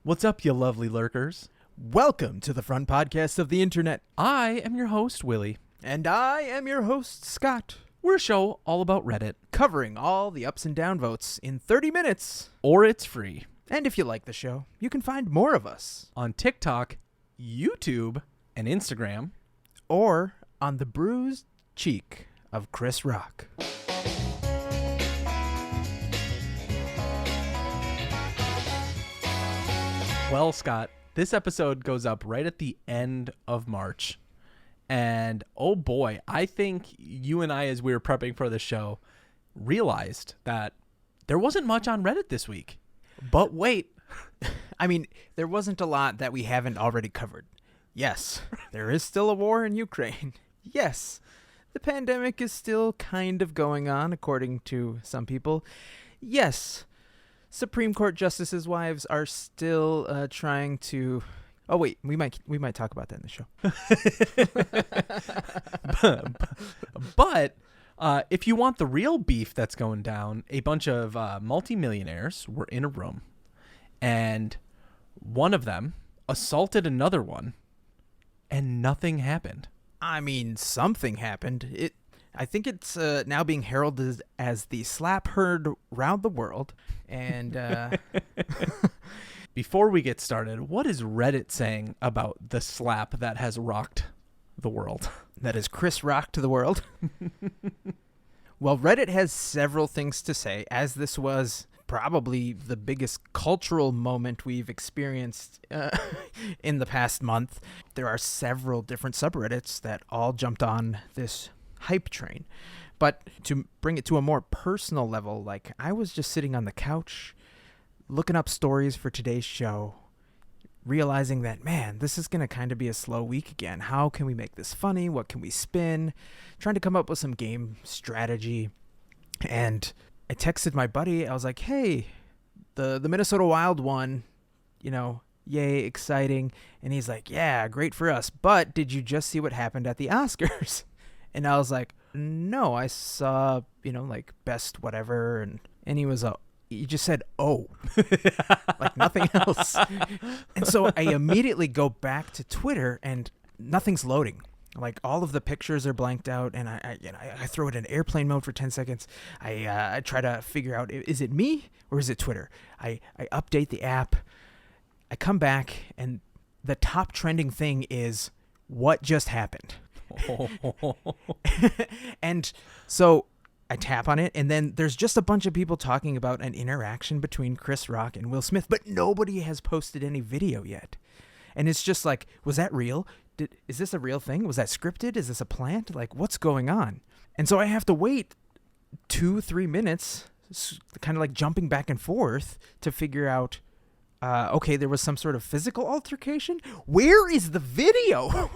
What's up, you lovely lurkers? Welcome to the front podcast of the internet. I am your host, Willy. And I am your host, Scott. We're a show all about Reddit. Covering all the ups and downvotes in 30 minutes. Or it's free. And if you like the show, you can find more of us On TikTok, YouTube, and Instagram. or on the bruised cheek of Chris Rock. Well, Scott, this episode goes up right at the end of March. And oh boy, I think you and I, as we were prepping for the show, realized that there wasn't much on Reddit this week. But wait. I mean, there wasn't a lot that we haven't already covered. Yes, there is still a war in Ukraine. Yes, the pandemic is still kind of going on, according to some people. Yes, Supreme Court justices' wives are still trying to... Oh, wait, we might talk about that in the show. But if you want the real beef that's going down, a bunch of multimillionaires were in a room, and one of them assaulted another one, and nothing happened. I mean, something happened. I think it's now being heralded as the slap heard round the world. And before we get started, what is Reddit saying about the slap that has rocked the world? That is Chris Rock to the world. Well, Reddit has several things to say, as this was probably the biggest cultural moment we've experienced in the past month. There are several different subreddits that all jumped on this hype train. But to bring it to a more personal level, like I was just sitting on the couch looking up stories for today's show, realizing that, man, this is going to kind of be a slow week again. How can we make this funny? What can we spin? Trying to come up with some game strategy. And I texted my buddy. I was like, hey, the Minnesota Wild won, yay, exciting. And he's like, yeah, great for us. But did you just see what happened at the Oscars? And I was like, no, I saw, like best whatever. And he just said, oh, like nothing else. And so I immediately go back to Twitter and nothing's loading. Like all of the pictures are blanked out, and I throw it in airplane mode for 10 seconds. I try to figure out, is it me or is it Twitter? I update the app. I come back, and the top trending thing is what just happened. And so I tap on it, and then there's just a bunch of people talking about an interaction between Chris Rock and Will Smith, but nobody has posted any video yet. And it's just like, was that real? Is this a real thing? Was that scripted? Is this a plant? Like, what's going on? And so I have to wait 2-3 minutes, kind of like jumping back and forth to figure out, okay, there was some sort of physical altercation. Where is the video?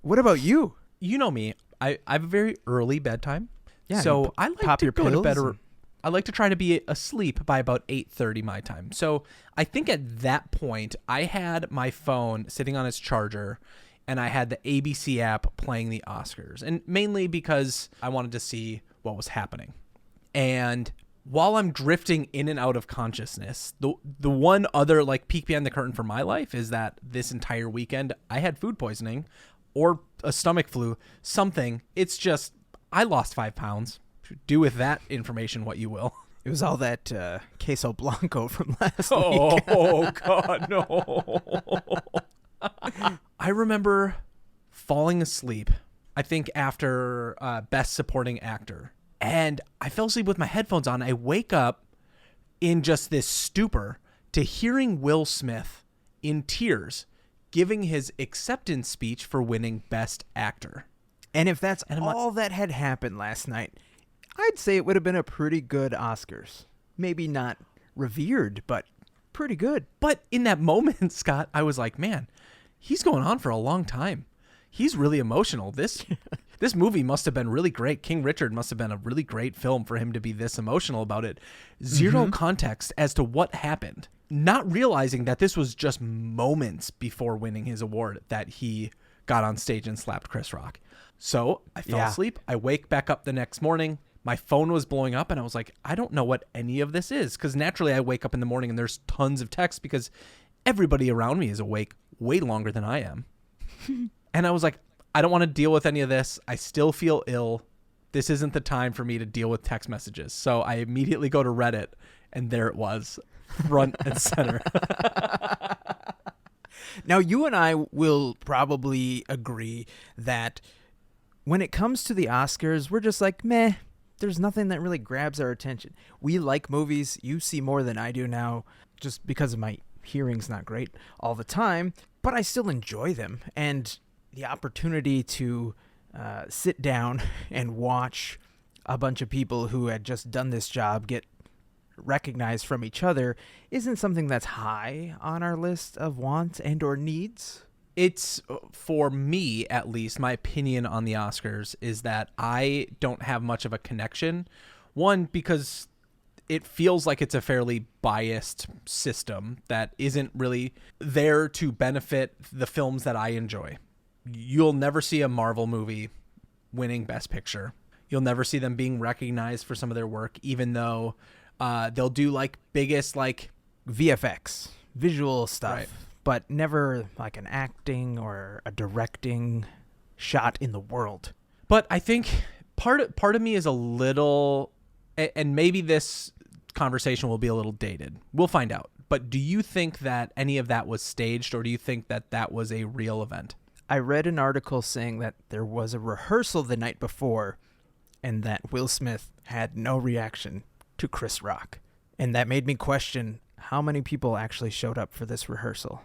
What about you? You know me. I have a very early bedtime. Yeah, so I like to go to bed. and- I like to try to be asleep by about 8:30 my time. So I think at that point I had my phone sitting on its charger, and I had the ABC app playing the Oscars, and mainly because I wanted to see what was happening. And while I'm drifting in and out of consciousness, the one other like peek behind the curtain for my life is that this entire weekend I had food poisoning or a stomach flu, something. It's just, I lost 5 pounds. Do with that information what you will. It was all that queso blanco from last week. Oh, God, no. I remember falling asleep, I think after Best Supporting Actor. And I fell asleep with my headphones on. I wake up in just this stupor to hearing Will Smith in tears giving his acceptance speech for winning Best Actor. And if that's all that had happened last night, I'd say it would have been a pretty good Oscars. Maybe not revered, but pretty good. But in that moment, Scott, I was like, man, he's going on for a long time. He's really emotional. This movie must have been really great. King Richard must have been a really great film for him to be this emotional about it. Zero context as to what happened. Not realizing that this was just moments before winning his award that he got on stage and slapped Chris Rock. So I fell asleep. I wake back up the next morning. my phone was blowing up and I was like, I don't know what any of this is. Because naturally I wake up in the morning and there's tons of texts because everybody around me is awake way longer than I am. And I was like, I don't want to deal with any of this. I still feel ill. This isn't the time for me to deal with text messages. So I immediately go to Reddit, and there it was, front and center. Now, you and I will probably agree that when it comes to the Oscars, we're just like, meh, there's nothing that really grabs our attention. We like movies. You see more than I do now, just because of my hearing's not great all the time, but I still enjoy them. And the opportunity to sit down and watch a bunch of people who had just done this job get recognized from each other isn't something that's high on our list of wants and or needs. It's, for me at least, my opinion on the Oscars is that I don't have much of a connection. One, because it feels like it's a fairly biased system that isn't really there to benefit the films that I enjoy. You'll never see a Marvel movie winning Best Picture. You'll never see them being recognized for some of their work, even though they'll do like biggest like VFX, visual stuff, right, but never like an acting or a directing shot in the world. But I think part of me is a little, and maybe this conversation will be a little dated. We'll find out. But do you think that any of that was staged, or do you think that that was a real event? I read an article saying that there was a rehearsal the night before and that Will Smith had no reaction to Chris Rock. And that made me question how many people actually showed up for this rehearsal.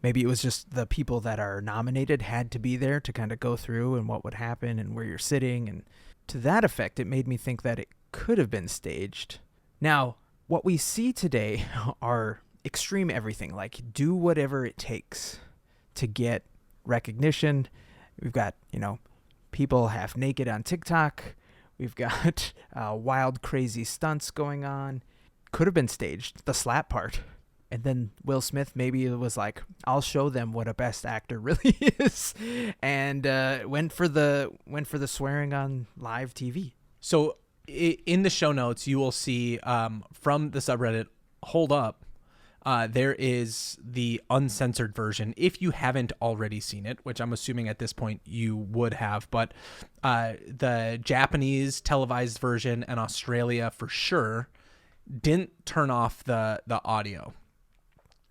Maybe it was just the people that are nominated had to be there to kind of go through and what would happen and where you're sitting. And to that effect, it made me think that it could have been staged. Now, what we see today are extreme everything, like do whatever it takes to get recognition. We've got, people half naked on TikTok. We've got wild, crazy stunts going on. Could have been staged, the slap part. And then Will Smith maybe it was like, I'll show them what a best actor really is, and went for the swearing on live TV. So in the show notes, you will see from the subreddit Hold Up, there is the uncensored version, if you haven't already seen it, which I'm assuming at this point you would have, but the Japanese televised version and Australia for sure didn't turn off the audio.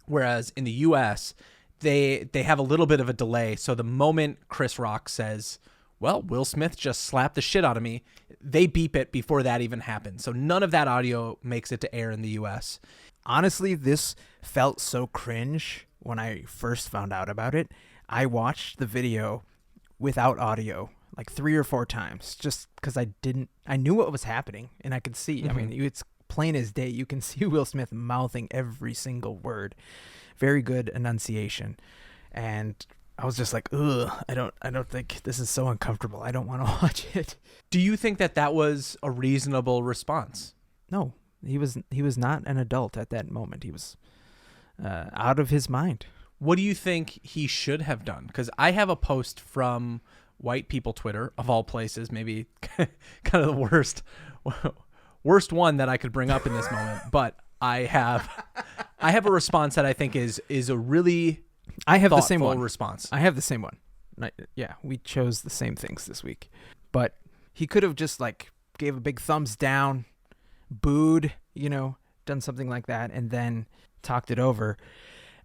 Whereas in the US, they have a little bit of a delay. So the moment Chris Rock says, well, Will Smith just slapped the shit out of me, they beep it before that even happens. So none of that audio makes it to air in the US. Honestly, this felt so cringe when I first found out about it. I watched the video without audio like 3 or 4 times just because I knew what was happening and I could see. Mm-hmm. I mean, it's plain as day. You can see Will Smith mouthing every single word. Very good enunciation. And I was just like, ugh, I don't think this is so uncomfortable. I don't want to watch it. Do you think that was a reasonable response? No. He was not an adult at that moment. He was out of his mind. What do you think he should have done? Because I have a post from white people Twitter, of all places, maybe kind of the worst one that I could bring up in this moment. But I have a response that I think is a really I have the same one response. I have the same one. Yeah, we chose the same things this week. But he could have just like gave a big thumbs down, booed, done something like that, and then talked it over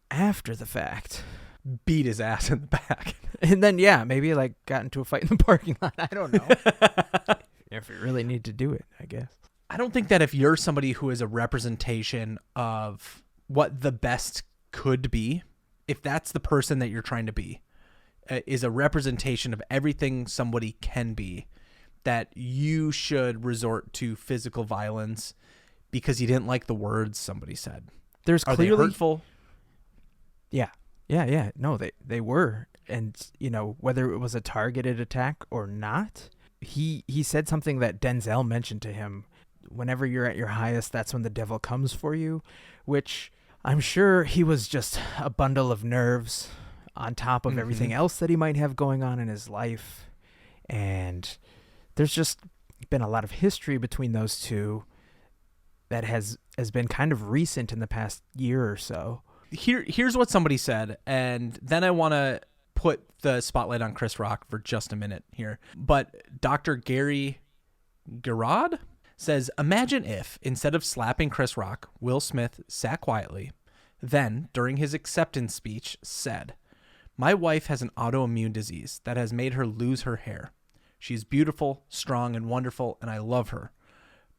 after the fact. Beat his ass in the back. And then, yeah, maybe like got into a fight in the parking lot. I don't know. If you really need to do it, I guess. I don't think that if you're somebody who is a representation of what the best could be, if that's the person that you're trying to be, is a representation of everything somebody can be, that you should resort to physical violence because you didn't like the words somebody said. There's Are clearly they hurtful? Yeah. No, they were. And, whether it was a targeted attack or not, he said something that Denzel mentioned to him. Whenever you're at your highest, that's when the devil comes for you, which I'm sure he was just a bundle of nerves on top of everything else that he might have going on in his life. And there's just been a lot of history between those two that has been kind of recent in the past year or so. Here's what somebody said, and then I want to put the spotlight on Chris Rock for just a minute here. But Dr. Gary Gurrola says, imagine if, instead of slapping Chris Rock, Will Smith sat quietly, then, during his acceptance speech, said, my wife has an autoimmune disease that has made her lose her hair. She's beautiful, strong, and wonderful, and I love her.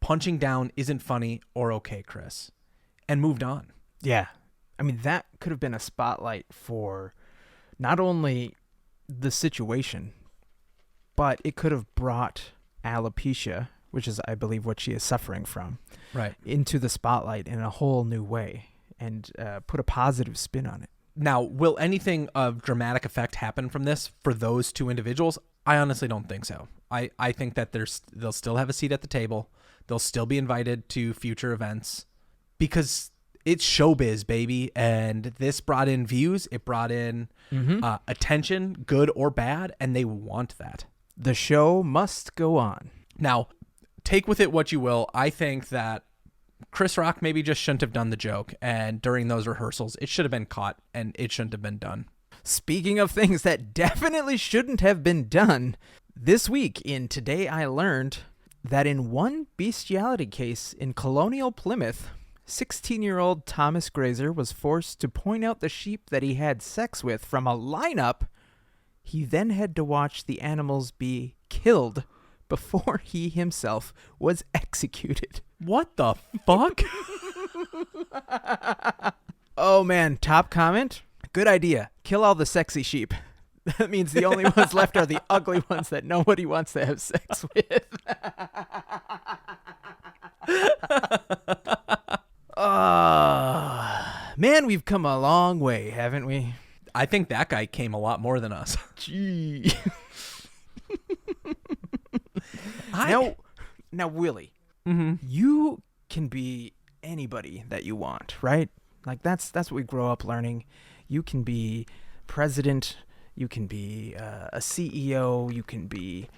Punching down isn't funny or okay, Chris. And moved on. Yeah. I mean, that could have been a spotlight for not only the situation, but it could have brought alopecia, which is, I believe, what she is suffering from, right, into the spotlight in a whole new way and put a positive spin on it. Now, will anything of dramatic effect happen from this for those two individuals? I honestly don't think so. I think that they'll still have a seat at the table. They'll still be invited to future events because it's showbiz, baby. And this brought in views. It brought in attention, good or bad, and they want that. The show must go on. Now, take with it what you will. I think that Chris Rock maybe just shouldn't have done the joke. And during those rehearsals, it should have been caught and it shouldn't have been done. Speaking of things that definitely shouldn't have been done, this week in Today I Learned that in one bestiality case in colonial Plymouth, 16-year-old Thomas Grazer was forced to point out the sheep that he had sex with from a lineup. He then had to watch the animals be killed before he himself was executed. What the fuck? Oh man, top comment. Good idea. Kill all the sexy sheep. That means the only ones left are the ugly ones that nobody wants to have sex with. Man, we've come a long way, haven't we? I think that guy came a lot more than us. Gee. Now, Willy, you can be anybody that you want, right? Like that's what we grow up learning. You can be president. You can be a CEO. You can be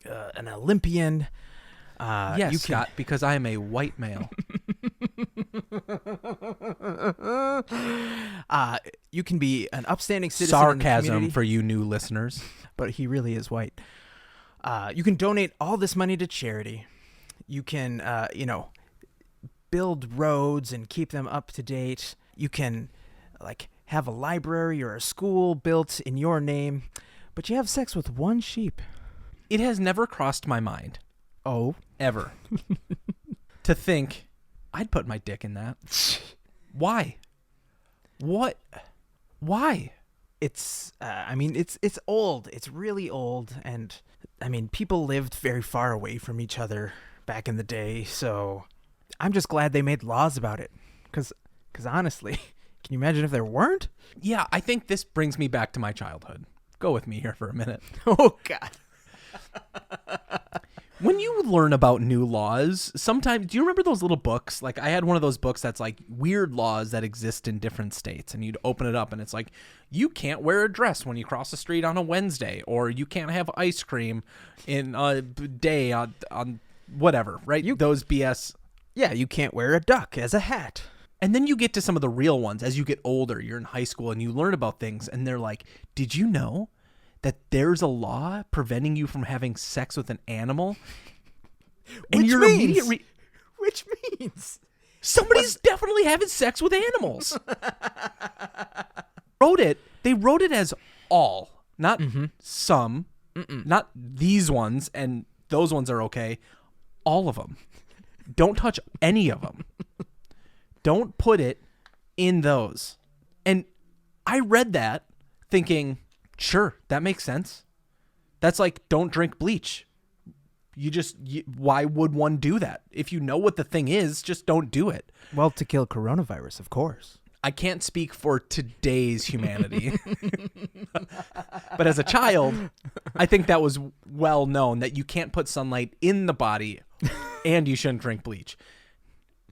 an Olympian. Yes, Scott, because I am a white male. You can be an upstanding citizen. Sarcasm for you new listeners. But he really is white. You can donate all this money to charity. You can, build roads and keep them up to date. You can, have a library or a school built in your name. But you have sex with one sheep. It has never crossed my mind. Oh? Ever. To think I'd put my dick in that. Why? What? Why? It's old. It's really old. And, people lived very far away from each other back in the day. So I'm just glad they made laws about it. Because honestly, can you imagine if there weren't? Yeah, I think this brings me back to my childhood. Go with me here for a minute. Oh, God. When you learn about new laws, sometimes, do you remember those little books? Like I had one of those books that's like weird laws that exist in different states, and you'd open it up and it's like, you can't wear a dress when you cross the street on a Wednesday, or you can't have ice cream in a day on whatever, right? Those BS. Yeah, you can't wear a duck as a hat. And then you get to some of the real ones as you get older. You're in high school and you learn about things and they're like, did you know that there's a law preventing you from having sex with an animal? And which means somebody's definitely having sex with animals. They wrote it as all, not some, not these ones, and those ones are okay. All of them. Don't touch any of them. Don't put it in those. And I read that thinking, sure, that makes sense. That's like, don't drink bleach. Why would one do that? If you know what the thing is, just don't do it. Well, to kill coronavirus, of course. I can't speak for today's humanity. But as a child, I think that was well known that you can't put sunlight in the body and you shouldn't drink bleach.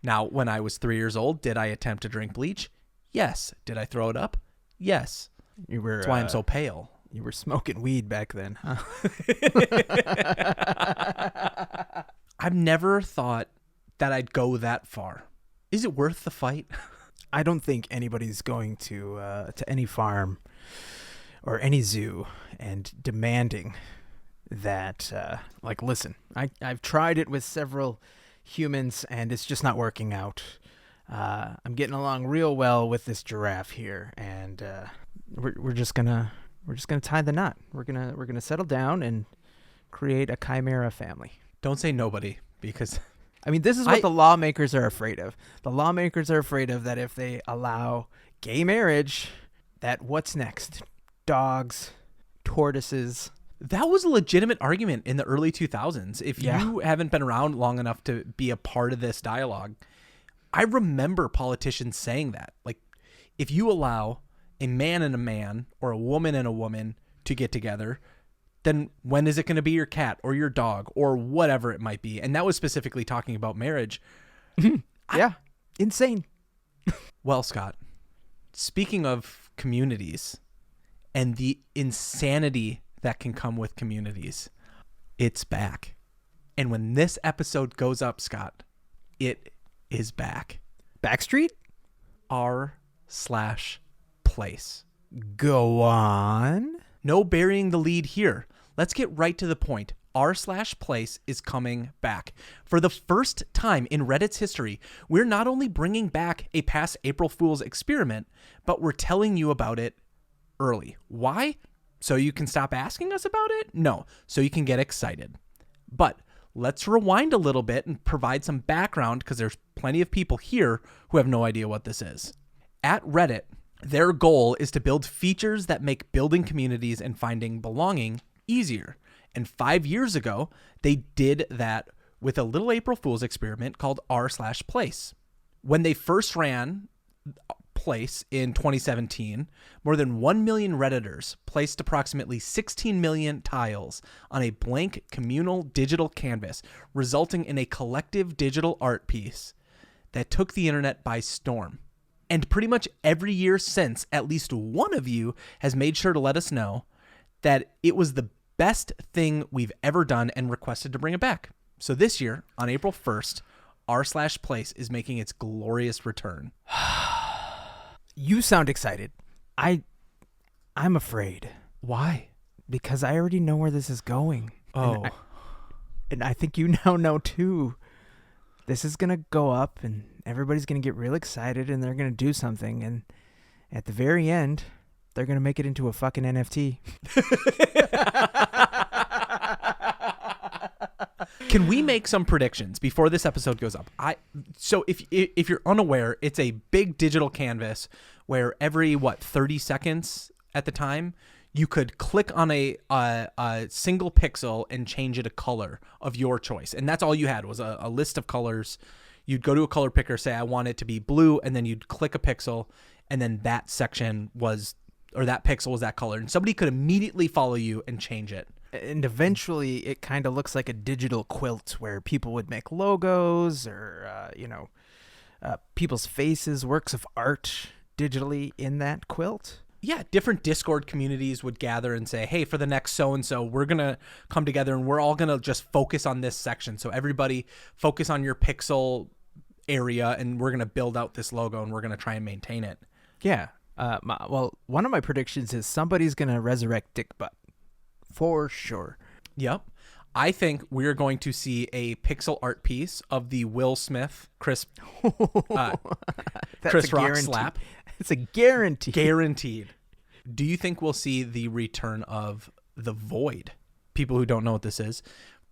Now, when I was 3 years old, did I attempt to drink bleach? Yes. Did I throw it up? Yes. You were, That's why I'm so pale. You were smoking weed back then, huh? I've never thought that I'd go that far. Is it worth the fight? I don't think anybody's going to any farm or any zoo and demanding that, listen, I've tried it with several humans and it's just not working out. I'm getting along real well with this giraffe here, and we're just gonna tie the knot. We're gonna settle down and create a chimera family. Don't say nobody, because I mean, this is what the lawmakers are afraid of. The lawmakers are afraid of that if they allow gay marriage, that what's next? Dogs, tortoises. that was a legitimate argument in the early 2000s. If you haven't been around long enough to be a part of this dialogue, I remember politicians saying that. Like, if you allow a man and a man or a woman and a woman to get together, then when is it going to be your cat or your dog or whatever it might be? And that was specifically talking about marriage. Insane. Well, Scott, speaking of communities and the insanity that can come with communities, it's back. And when this episode goes up, Scott, it is back. Backstreet? r/place. Go on. No burying the lead here. Let's get right to the point. r/place is coming back. For the first time in Reddit's history, we're not only bringing back a past April Fool's experiment, but we're telling you about it early. Why? So you can stop asking us about it? No, so you can get excited. But let's rewind a little bit and provide some background, because there's plenty of people here who have no idea what this is. At Reddit, their goal is to build features that make building communities and finding belonging easier. And 5 years ago, they did that with a little April Fool's experiment called r/place. When they first ran Place in 2017, more than 1 million Redditors placed approximately 16 million tiles on a blank communal digital canvas, resulting in a collective digital art piece that took the internet by storm. And pretty much every year since, at least one of you has made sure to let us know that it was the best thing we've ever done and requested to bring it back. So this year, on April 1st, r/place is making its glorious return. You sound excited. I'm afraid. Why? Because I already know where this is going. Oh. And I think you now know too. This is going to go up and everybody's going to get real excited and they're going to do something. And at the very end, they're going to make it into a fucking NFT. Can we make some predictions before this episode goes up? So if you're unaware, it's a big digital canvas where every 30 seconds at the time, you could click on a single pixel and change it a color of your choice. And that's all you had was a list of colors. You'd go to a color picker, say, I want it to be blue, and then you'd click a pixel, and then that section was, or that pixel was that color. And somebody could immediately follow you and change it. And eventually it kind of looks like a digital quilt where people would make logos or, people's faces, works of art digitally in that quilt. Yeah, different Discord communities would gather and say, hey, for the next so-and-so, we're going to come together and we're all going to just focus on this section. So everybody focus on your pixel area and we're going to build out this logo and we're going to try and maintain it. Yeah. One of my predictions is somebody's going to resurrect Dick Butt. For sure. Yep. I think we're going to see a pixel art piece of the Will Smith Chris Rock slap. It's a guarantee. Guaranteed. Do you think we'll see the return of The Void? People who don't know what this is.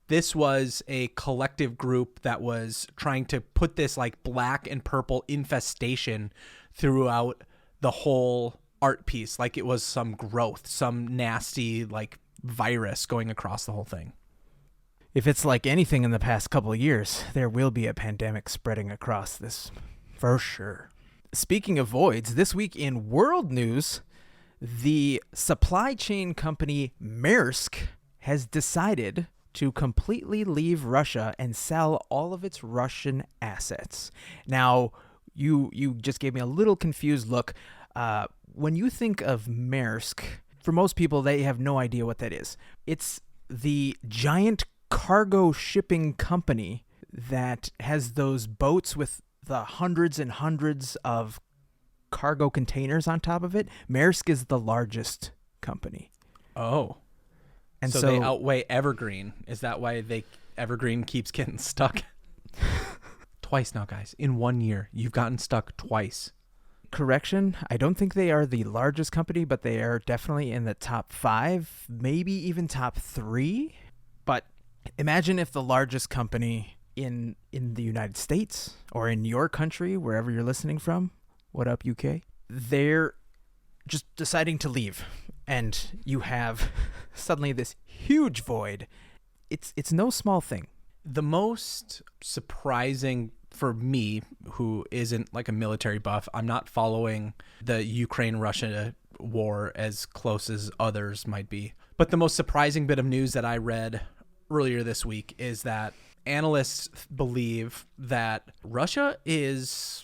This was a collective group that was trying to put this like black and purple infestation throughout the whole art piece. Like it was some growth, some nasty like virus going across the whole thing. If it's like anything in the past couple of years, there will be a pandemic spreading across this for sure. Speaking of voids, this week in world news, the supply chain company Maersk has decided to completely leave Russia and sell all of its Russian assets. Now, you just gave me a little confused look. When you think of Maersk, For most people, they have no idea what that is. It's the giant cargo shipping company that has those boats with the hundreds and hundreds of cargo containers on top of it. Maersk is the largest company. Oh. And so they outweigh Evergreen. Is that why Evergreen keeps getting stuck? Twice now, guys. In 1 year, you've gotten stuck twice. Correction, I don't think they are the largest company, but they are definitely in the top 5, maybe even top 3. But imagine if the largest company in the United States or in your country, wherever you're listening from, what up, UK? They're just deciding to leave, and you have suddenly this huge void. It's no small thing. The most surprising for me, who isn't like a military buff, I'm not following the Ukraine-Russia war as close as others might be. But the most surprising bit of news that I read earlier this week is that analysts believe that Russia is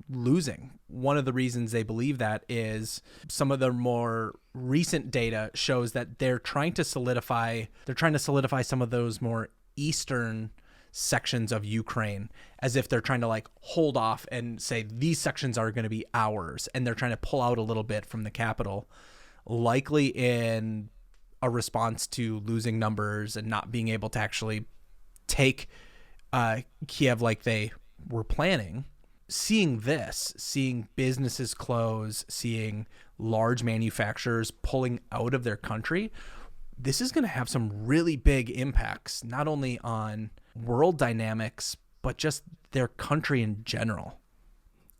losing. One of the reasons they believe that is some of the more recent data shows that they're trying to solidify some of those more eastern sections of Ukraine, as if they're trying to like hold off and say these sections are going to be ours, and they're trying to pull out a little bit from the capital, likely in a response to losing numbers and not being able to actually take Kiev like they were planning. Seeing businesses close, seeing large manufacturers pulling out of their country, this is going to have some really big impacts, not only on world dynamics, but just their country in general.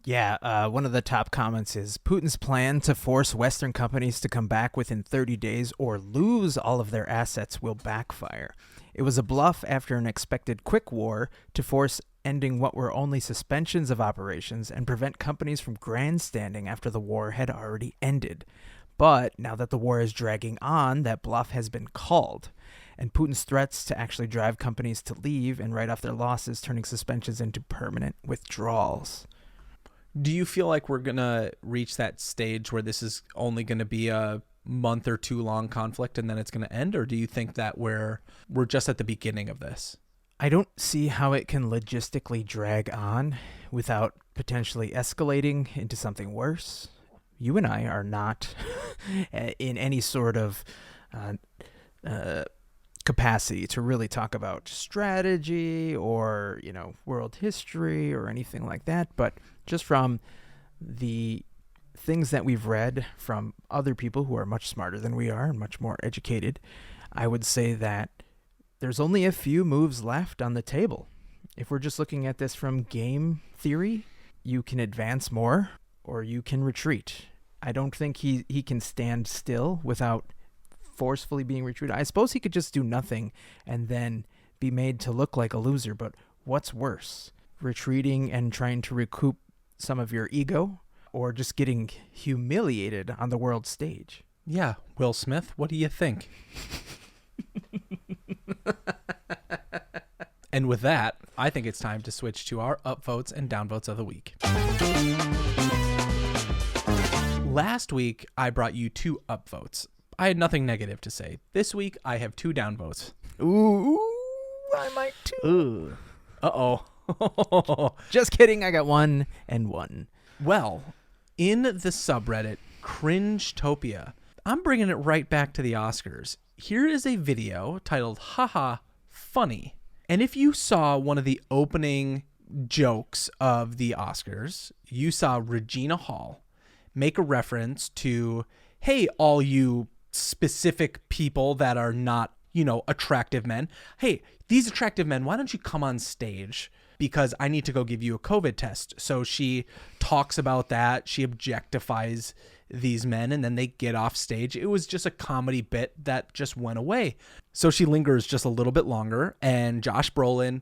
Yeah, one of the top comments is Putin's plan to force Western companies to come back within 30 days or lose all of their assets will backfire. It was a bluff after an expected quick war to force ending what were only suspensions of operations and prevent companies from grandstanding after the war had already ended. But now that the war is dragging on, that bluff has been called. And Putin's threats to actually drive companies to leave and write off their losses, turning suspensions into permanent withdrawals. Do you feel like we're going to reach that stage where this is only going to be a month or two long conflict and then it's going to end? Or do you think that we're just at the beginning of this? I don't see how it can logistically drag on without potentially escalating into something worse. You and I are not in any sort of capacity to really talk about strategy or, world history or anything like that. But just from the things that we've read from other people who are much smarter than we are and much more educated, I would say that there's only a few moves left on the table. If we're just looking at this from game theory, you can advance more or you can retreat. I don't think he can stand still without forcefully being retreated. I suppose he could just do nothing and then be made to look like a loser, but what's worse? Retreating and trying to recoup some of your ego, or just getting humiliated on the world stage? Yeah, Will Smith, what do you think? And with that, I think it's time to switch to our upvotes and downvotes of the week. Last week, I brought you 2 upvotes. I had nothing negative to say. This week, I have 2 downvotes. Ooh, I might too. Ooh. Uh-oh. Just kidding, I got 1 and 1. Well, in the subreddit Cringetopia, I'm bringing it right back to the Oscars. Here is a video titled Haha Funny. And if you saw one of the opening jokes of the Oscars, you saw Regina Hall make a reference to, hey, all you specific people that are not, attractive men. Hey, these attractive men, why don't you come on stage? Because I need to go give you a COVID test. So she talks about that. She objectifies these men, and then they get off stage. It was just a comedy bit that just went away. So she lingers just a little bit longer, and Josh Brolin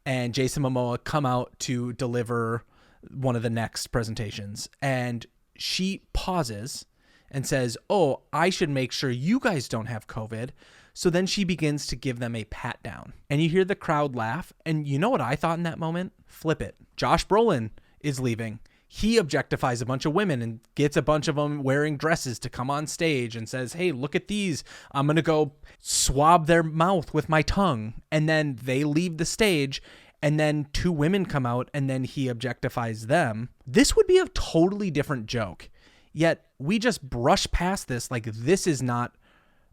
and Jason Momoa come out to deliver one of the next presentations. And she pauses and says, oh, I should make sure you guys don't have COVID. So then she begins to give them a pat down. And you hear the crowd laugh. And you know what I thought in that moment? Flip it. Josh Brolin is leaving. he objectifies a bunch of women and gets a bunch of them wearing dresses to come on stage and says, hey, look at these. I'm going to go swab their mouth with my tongue. And then they leave the stage, and then 2 women come out, and then he objectifies them. This would be a totally different joke. Yet we just brush past this like this is not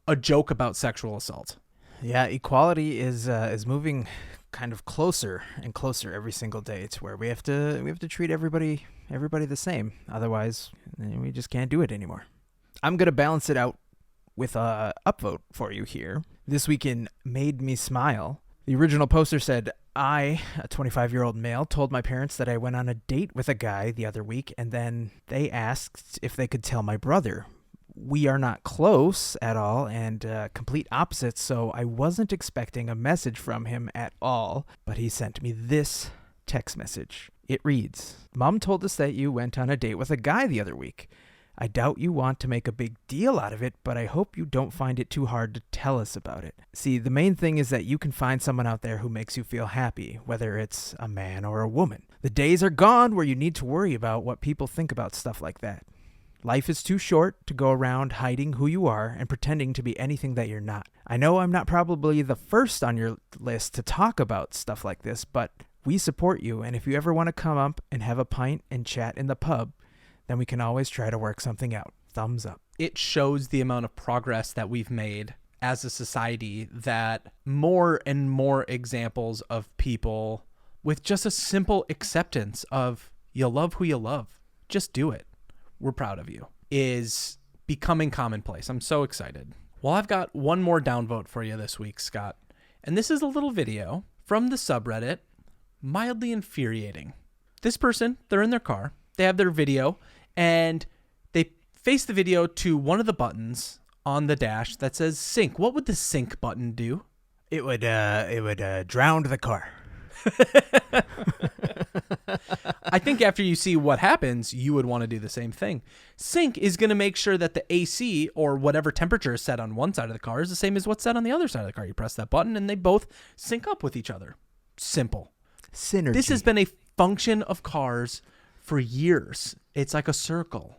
a joke about sexual assault. Yeah, equality is moving kind of closer and closer every single day. It's where we have to treat everybody the same. Otherwise, we just can't do it anymore. I'm gonna balance it out with a upvote for you here. This week in Made Me Smile, the original poster said, I, a 25-year-old male, told my parents that I went on a date with a guy the other week, and then they asked if they could tell my brother. We are not close at all and complete opposites, so I wasn't expecting a message from him at all, but he sent me this text message. It reads, Mom told us that you went on a date with a guy the other week. I doubt you want to make a big deal out of it, but I hope you don't find it too hard to tell us about it. See, the main thing is that you can find someone out there who makes you feel happy, whether it's a man or a woman. The days are gone where you need to worry about what people think about stuff like that. Life is too short to go around hiding who you are and pretending to be anything that you're not. I know I'm not probably the first on your list to talk about stuff like this, but we support you, and if you ever want to come up and have a pint and chat in the pub, then we can always try to work something out. Thumbs up. It shows the amount of progress that we've made as a society, that more and more examples of people with just a simple acceptance of you love who you love, just do it, we're proud of you, is becoming commonplace. I'm so excited. Well, I've got one more downvote for you this week, Scott. And this is a little video from the subreddit, Mildly Infuriating. This person, they're in their car. They have their video, and they face the video to one of the buttons on the dash that says sync. What would the sync button do? It would drown the car. I think after you see what happens, you would want to do the same thing. Sync is going to make sure that the AC or whatever temperature is set on one side of the car is the same as what's set on the other side of the car. You press that button and they both sync up with each other. Simple. Synergy. This has been a function of cars for years. It's like a circle,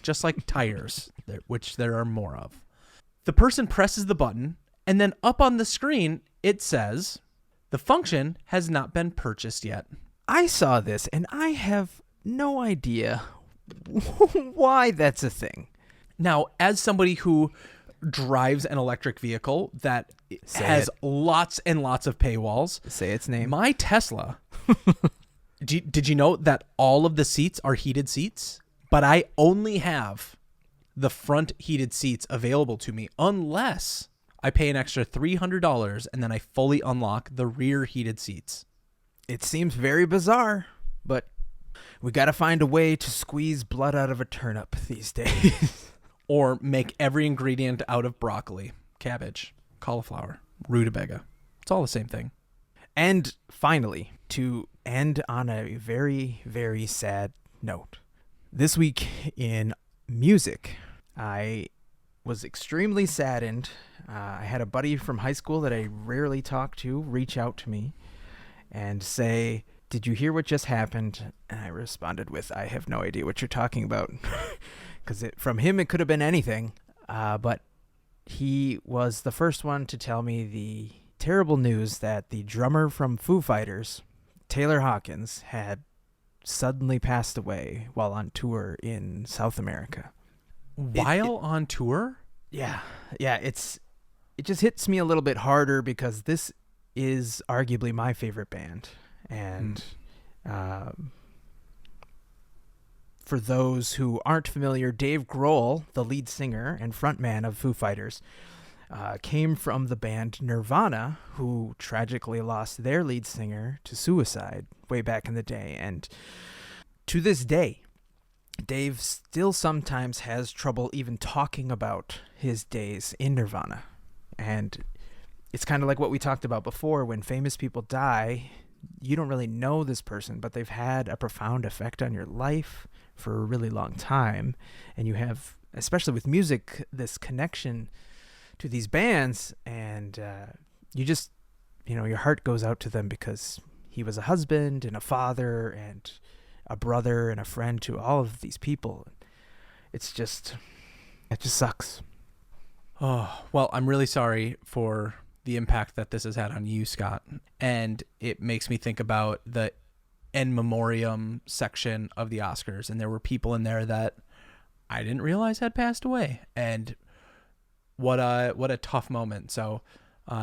just like tires, which there are more of. The person presses the button, and then up on the screen, it says, the function has not been purchased yet. I saw this, and I have no idea why that's a thing. Now, as somebody who drives an electric vehicle that has lots and lots of paywalls, say its name. My Tesla... Did you know that all of the seats are heated seats? But I only have the front heated seats available to me unless I pay an extra $300 and then I fully unlock the rear heated seats. It seems very bizarre, but we got to find a way to squeeze blood out of a turnip these days. Or make every ingredient out of broccoli, cabbage, cauliflower, rutabaga. It's all the same thing. And finally, to end on a very, very sad note. This week in music, I was extremely saddened. I had a buddy from high school that I rarely talk to reach out to me and say, did you hear what just happened? And I responded with, I have no idea what you're talking about. Because from him, it could have been anything. But he was the first one to tell me the terrible news that the drummer from Foo Fighters, Taylor Hawkins, had suddenly passed away while on tour in South America. While on tour? Yeah. It just hits me a little bit harder because this is arguably my favorite band. And for those who aren't familiar, Dave Grohl, the lead singer and frontman of Foo Fighters, came from the band Nirvana, who tragically lost their lead singer to suicide way back in the day. And to this day, Dave still sometimes has trouble even talking about his days in Nirvana. And it's kind of like what we talked about before. When famous people die, you don't really know this person, but they've had a profound effect on your life for a really long time. And you have, especially with music, this connection to these bands, and you just, your heart goes out to them because he was a husband and a father and a brother and a friend to all of these people. It just sucks. Oh, well, I'm really sorry for the impact that this has had on you, Scott. And it makes me think about the in memoriam section of the Oscars. And there were people in there that I didn't realize had passed away. And what a tough moment. So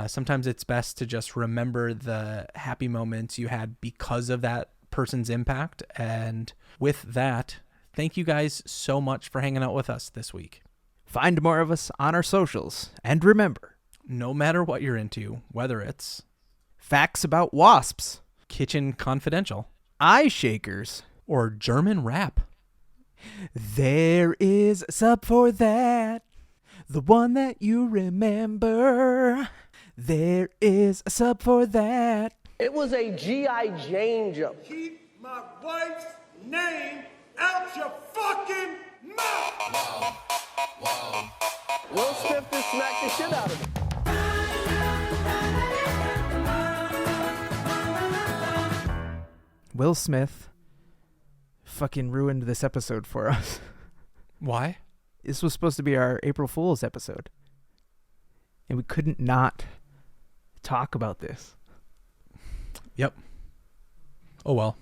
sometimes it's best to just remember the happy moments you had because of that person's impact. And with that, thank you guys so much for hanging out with us this week. Find more of us on our socials. And remember, no matter what you're into, whether it's facts about wasps, Kitchen Confidential, eye shakers, or German rap, there is a sub for that. The one that you remember. There is a sub for that. It was a G.I. Jane jump. Keep my wife's name out your fucking mouth! Wow. Will Smith just smacked the shit out of him. Will Smith fucking ruined this episode for us. Why? This was supposed to be our April Fool's episode. And we couldn't not talk about this. Yep. Oh well.